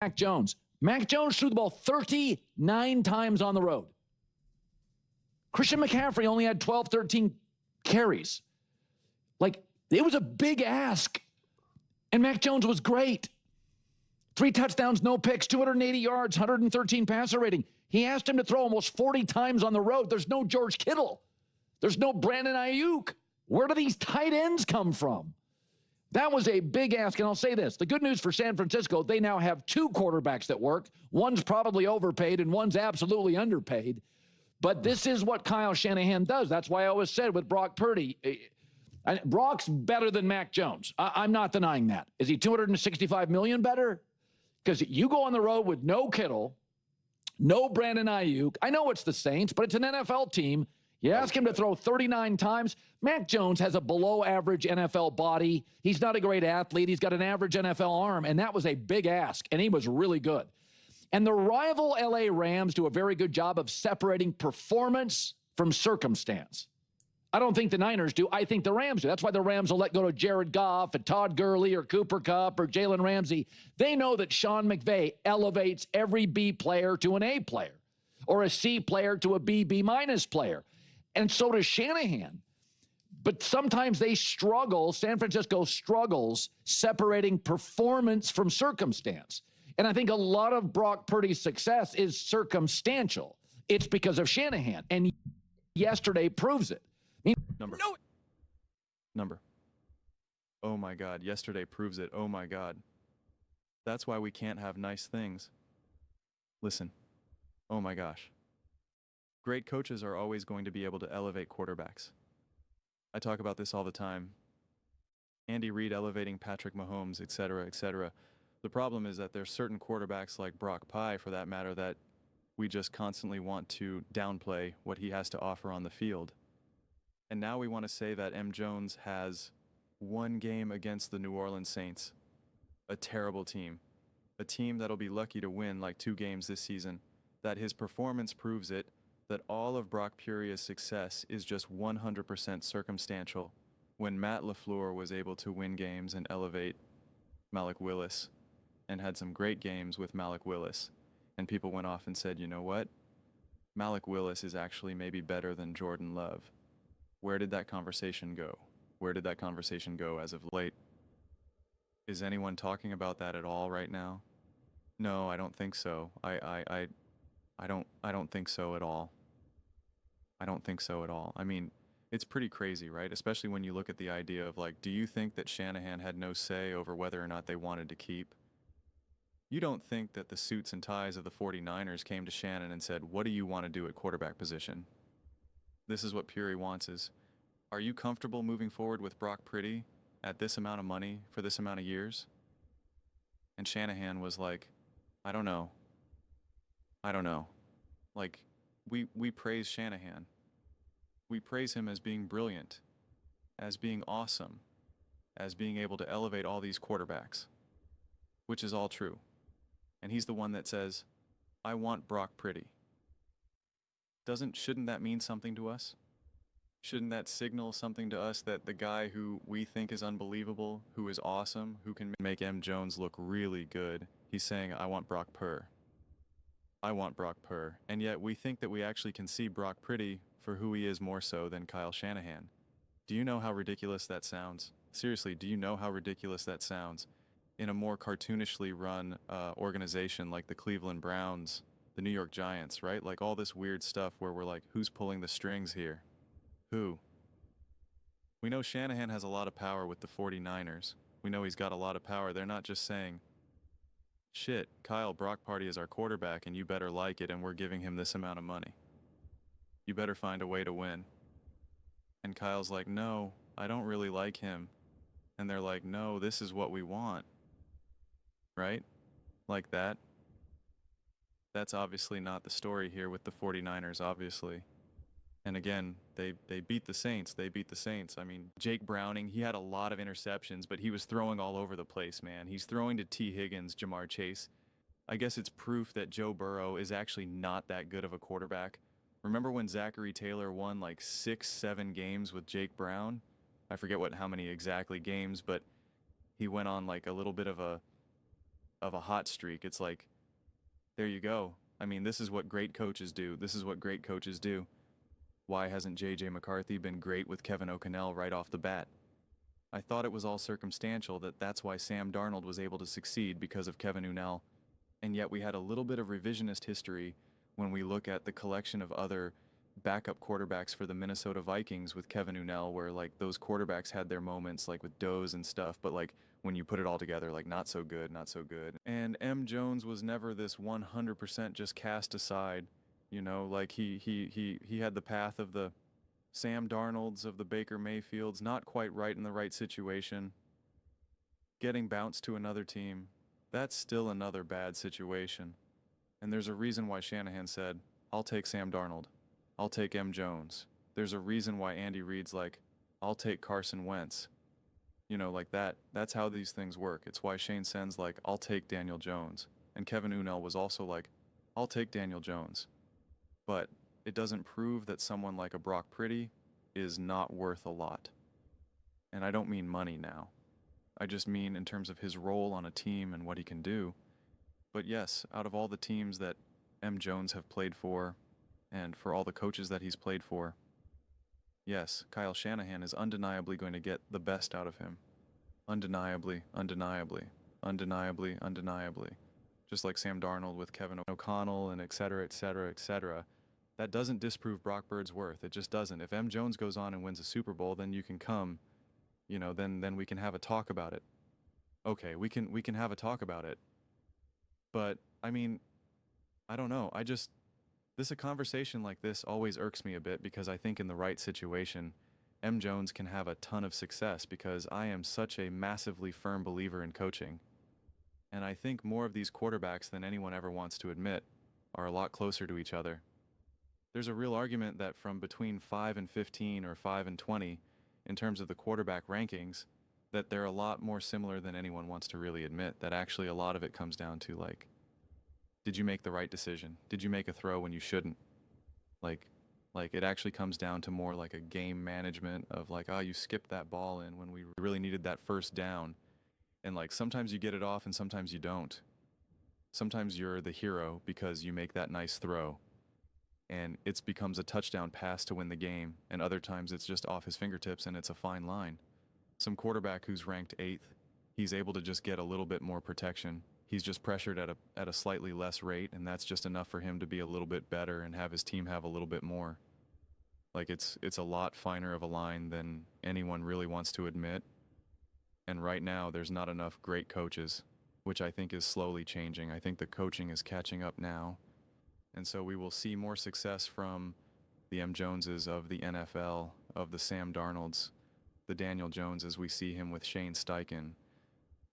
Mac Jones. Mac Jones threw the ball 39 times on the road. Christian McCaffrey only had 12, 13 carries. Like, it was a big ask. And Mac Jones was great. 3 touchdowns, no picks, 280 yards, 113 passer rating. He asked him to throw almost 40 times on the road. There's no George Kittle. There's no Brandon Ayuk. Where do these tight ends come from? That was a big ask, and I'll say this. The good news for San Francisco, they now have 2 quarterbacks that work. One's probably overpaid, and one's absolutely underpaid. But this is what Kyle Shanahan does. That's why I always said with Brock Purdy, Brock's better than Mac Jones. I'm not denying that. Is he $265 million better? Because you go on the road with no Kittle, no Brandon Ayuk. I know it's the Saints, but it's an NFL team. You ask him to throw 39 times. Mac Jones has a below-average NFL body. He's not a great athlete. He's got an average NFL arm, and that was a big ask, and he was really good. And the rival L.A. Rams do a very good job of separating performance from circumstance. I don't think the Niners do. I think the Rams do. That's why the Rams will let go to Jared Goff and Todd Gurley or Cooper Kupp or Jalen Ramsey. They know that Sean McVay elevates every B player to an A player or a C player to a B minus player. And so does Shanahan. But sometimes they struggle, San Francisco struggles separating performance from circumstance. And I think a lot of Brock Purdy's success is circumstantial. It's because of Shanahan. And yesterday proves it. Number. Oh, my God. Yesterday proves it. Oh, my God. That's why we can't have nice things. Listen. Oh, my gosh. Great coaches are always going to be able to elevate quarterbacks. I talk about this all the time. Andy Reid elevating Patrick Mahomes, etc., etc. The problem is that there's certain quarterbacks like Brock Pye, for that matter, that we just constantly want to downplay what he has to offer on the field. And now we want to say that M. Jones has one game against the New Orleans Saints, a terrible team, a team that'll be lucky to win like 2 games this season, that his performance proves it, that all of Brock Purdy's success is just 100% circumstantial, when Matt LaFleur was able to win games and elevate Malik Willis and had some great games with Malik Willis. And people went off and said, you know what? Malik Willis is actually maybe better than Jordan Love. Where did that conversation go? Where did that conversation go as of late? Is anyone talking about that at all right now? No, I don't think so. I don't think so at all. I don't think so at all. I mean, it's pretty crazy, right? Especially when you look at the idea of, like, do you think that Shanahan had no say over whether or not they wanted to keep? You don't think that the suits and ties of the 49ers came to Shannon and said, what do you want to do at quarterback position? This is what Purdy wants is, are you comfortable moving forward with Brock Purdy at this amount of money for this amount of years? And Shanahan was like, I don't know. I don't know. Like, we praise Shanahan. We praise him as being brilliant, as being awesome, as being able to elevate all these quarterbacks, which is all true. And he's the one that says, I want Brock Purdy. Shouldn't that mean something to us? Shouldn't that signal something to us that the guy who we think is unbelievable, who is awesome, who can make M. Jones look really good, he's saying, I want Brock Purdy. I want Brock Purdy. And yet we think that we actually can see Brock Purdy for who he is more so than Kyle Shanahan. Do you know how ridiculous that sounds? Seriously, do you know how ridiculous that sounds? In a more cartoonishly run organization like the Cleveland Browns, the New York Giants, right? Like all this weird stuff where we're like, who's pulling the strings here? Who? We know Shanahan has a lot of power with the 49ers. We know he's got a lot of power. They're not just saying, shit, Kyle, Brock Purdy is our quarterback and you better like it and we're giving him this amount of money. You better find a way to win. And Kyle's like, no, I don't really like him. And they're like, no, this is what we want. Right? Like that. That's obviously not the story here with the 49ers, obviously. And again, they beat the Saints. They beat the Saints. I mean, Jake Browning, he had a lot of interceptions, but he was throwing all over the place, man. He's throwing to T. Higgins, Jamar Chase. I guess it's proof that Joe Burrow is actually not that good of a quarterback. Remember when Zachary Taylor won like 6-7 games with Jake Brown? I forget how many exactly games, but he went on like a little bit of a of a hot streak. It's like, there you go. I mean, this is what great coaches do. This is what great coaches do. Why hasn't J.J. McCarthy been great with Kevin O'Connell right off the bat? I thought it was all circumstantial that's why Sam Darnold was able to succeed because of Kevin O'Connell. And yet we had a little bit of revisionist history when we look at the collection of other backup quarterbacks for the Minnesota Vikings with Kevin O'Connell, where like those quarterbacks had their moments like with Doze and stuff, but like when you put it all together, like not so good, not so good. And M. Jones was never this 100% just cast aside, you know, like he had the path of the Sam Darnolds, of the Baker Mayfields, not quite right in the right situation, getting bounced to another team. That's still another bad situation. And there's a reason why Shanahan said, I'll take Sam Darnold. I'll take M. Jones. There's a reason why Andy Reid's like, I'll take Carson Wentz. You know, like that. That's how these things work. It's why Shane Sen's like, I'll take Daniel Jones. And Kevin O'Connell was also like, I'll take Daniel Jones. But it doesn't prove that someone like a Brock Purdy is not worth a lot. And I don't mean money now. I just mean in terms of his role on a team and what he can do. But yes, out of all the teams that M. Jones have played for, and for all the coaches that he's played for, yes, Kyle Shanahan is undeniably going to get the best out of him. Undeniably, undeniably, undeniably, undeniably. Just like Sam Darnold with Kevin O'Connell and et cetera, et cetera, et cetera. That doesn't disprove Brock Bird's worth. It just doesn't. If M. Jones goes on and wins a Super Bowl, then you can come, you know, then we can have a talk about it. Okay, we can have a talk about it. But, I mean, I don't know. A conversation like this always irks me a bit because I think in the right situation, M. Jones can have a ton of success because I am such a massively firm believer in coaching. And I think more of these quarterbacks than anyone ever wants to admit are a lot closer to each other. There's a real argument that from between 5 and 15 or 5 and 20, in terms of the quarterback rankings, that they're a lot more similar than anyone wants to really admit, that actually a lot of it comes down to like, did you make the right decision? Did you make a throw when you shouldn't? Like it actually comes down to more like a game management of like, oh, you skipped that ball in when we really needed that first down. And like sometimes you get it off and sometimes you don't. Sometimes you're the hero because you make that nice throw and it becomes a touchdown pass to win the game. And other times it's just off his fingertips and it's a fine line. Some quarterback who's ranked 8th, he's able to just get a little bit more protection. He's just pressured at a slightly less rate, and that's just enough for him to be a little bit better and have his team have a little bit more. Like it's a lot finer of a line than anyone really wants to admit. And right now there's not enough great coaches, which I think is slowly changing. I think the coaching is catching up now. And so we will see more success from the M. Joneses of the NFL, of the Sam Darnolds, the Daniel Jones as we see him with Shane Steichen.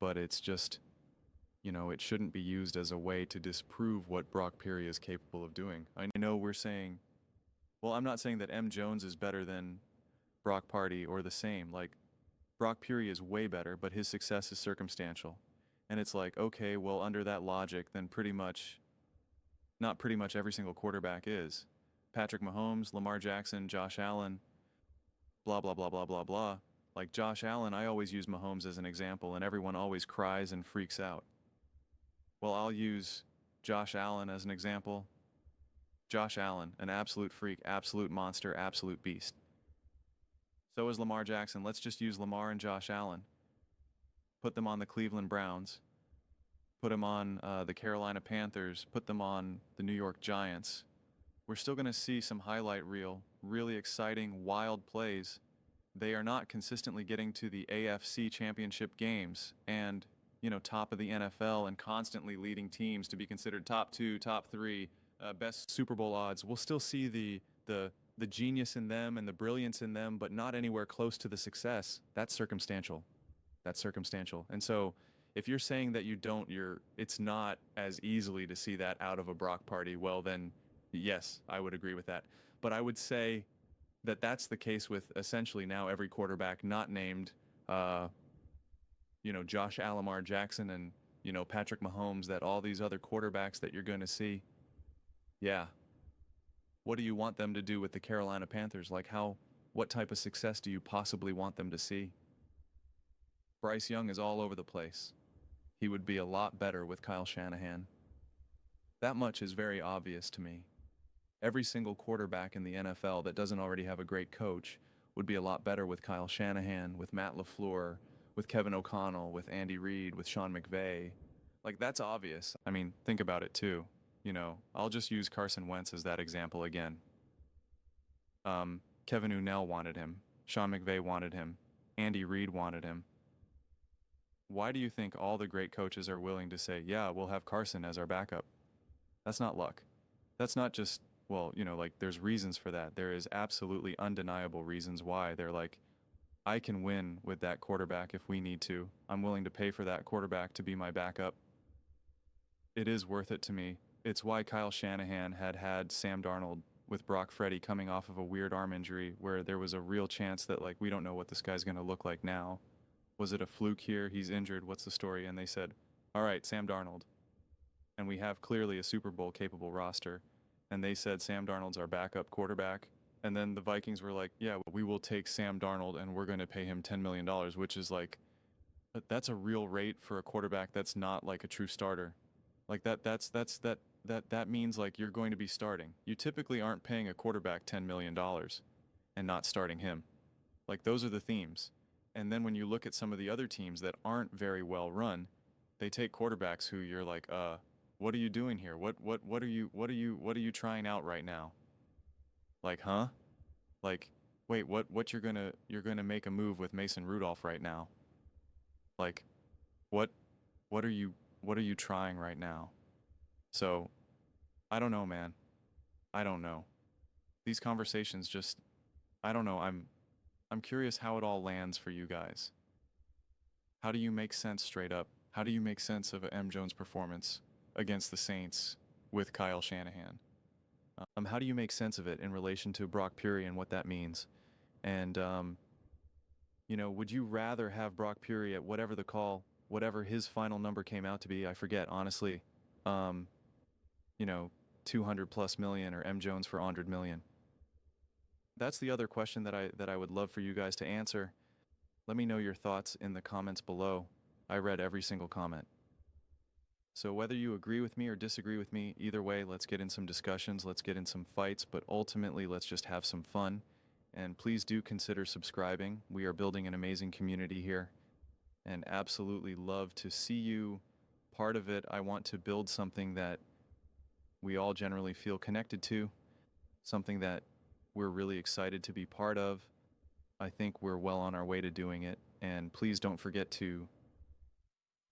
But it's just, you know, it shouldn't be used as a way to disprove what Brock Purdy is capable of doing. I know we're saying, well, I'm not saying that M. Jones is better than Brock Purdy or the same. Like, Brock Purdy is way better, but his success is circumstantial. And it's like, okay, well, under that logic, then not pretty much every single quarterback is. Patrick Mahomes, Lamar Jackson, Josh Allen, blah, blah, blah, blah, blah, blah. Like Josh Allen, I always use Mahomes as an example, and everyone always cries and freaks out. Well, I'll use Josh Allen as an example. Josh Allen, an absolute freak, absolute monster, absolute beast. So is Lamar Jackson. Let's just use Lamar and Josh Allen. Put them on the Cleveland Browns. Put them on the Carolina Panthers. Put them on the New York Giants. We're still going to see some highlight reel, really exciting, wild plays. They are not consistently getting to the AFC championship games and, you know, top of the NFL and constantly leading teams to be considered top 2, top 3, best Super Bowl odds. We'll still see the genius in them and the brilliance in them, but not anywhere close to the success. That's circumstantial. That's circumstantial. And so if you're saying that it's not as easily to see that out of a Brock Purdy, well then, yes, I would agree with that. But I would say that that's the case with essentially now every quarterback not named, Josh Lamar Jackson and, Patrick Mahomes, that all these other quarterbacks that you're going to see. Yeah. What do you want them to do with the Carolina Panthers? Like what type of success do you possibly want them to see? Bryce Young is all over the place. he would be a lot better with Kyle Shanahan. That much is very obvious to me. Every single quarterback in the NFL that doesn't already have a great coach would be a lot better with Kyle Shanahan, with Matt LaFleur, with Kevin O'Connell, with Andy Reid, with Sean McVay. Like, that's obvious. I mean, think about it too. You know, I'll just use Carson Wentz as that example again. Kevin O'Connell wanted him. Sean McVay wanted him. Andy Reid wanted him. Why do you think all the great coaches are willing to say, yeah, we'll have Carson as our backup? That's not luck. That's not just, well, you know, like, there's reasons for that. There is absolutely undeniable reasons why. They're like, I can win with that quarterback if we need to. I'm willing to pay for that quarterback to be my backup. It is worth it to me. It's why Kyle Shanahan had Sam Darnold with Brock Purdy coming off of a weird arm injury where there was a real chance that, like, we don't know what this guy's going to look like now. Was it a fluke here? He's injured. What's the story? And they said, all right, Sam Darnold. And we have clearly a Super Bowl capable roster. And they said Sam Darnold's our backup quarterback. And then the Vikings were like, yeah, we will take Sam Darnold and we're going to pay him $10 million, which is like, that's a real rate for a quarterback that's not like a true starter. Like that means like you're going to be starting. You typically aren't paying a quarterback $10 million and not starting him. Like, those are the themes. And then when you look at some of the other teams that aren't very well run, they take quarterbacks who you're like, what are you doing here? What are you trying out right now? Like, huh? Like, wait, what you're gonna make a move with Mason Rudolph right now? Like, what are you trying right now? So, I don't know, man. I don't know. These conversations just, I don't know. I'm curious how it all lands for you guys. How do you make sense straight up? How do you make sense of a M. Jones performance against the Saints with Kyle Shanahan? How do you make sense of it in relation to Brock Purdy and what that means? And, you know, would you rather have Brock Purdy at whatever the call, whatever his final number came out to be? I forget, honestly. You know, 200 plus million, or M. Jones for 100 million? That's the other question that I would love for you guys to answer. Let me know your thoughts in the comments below. I read every single comment. So whether you agree with me or disagree with me, either way, let's get in some discussions, let's get in some fights, but ultimately let's just have some fun. And please do consider subscribing. We are building an amazing community here and absolutely love to see you part of it. I want to build something that we all generally feel connected to, something that we're really excited to be part of. I think we're well on our way to doing it. And please don't forget to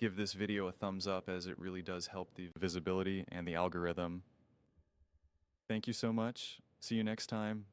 give this video a thumbs up, as it really does help the visibility and the algorithm. Thank you so much. See you next time.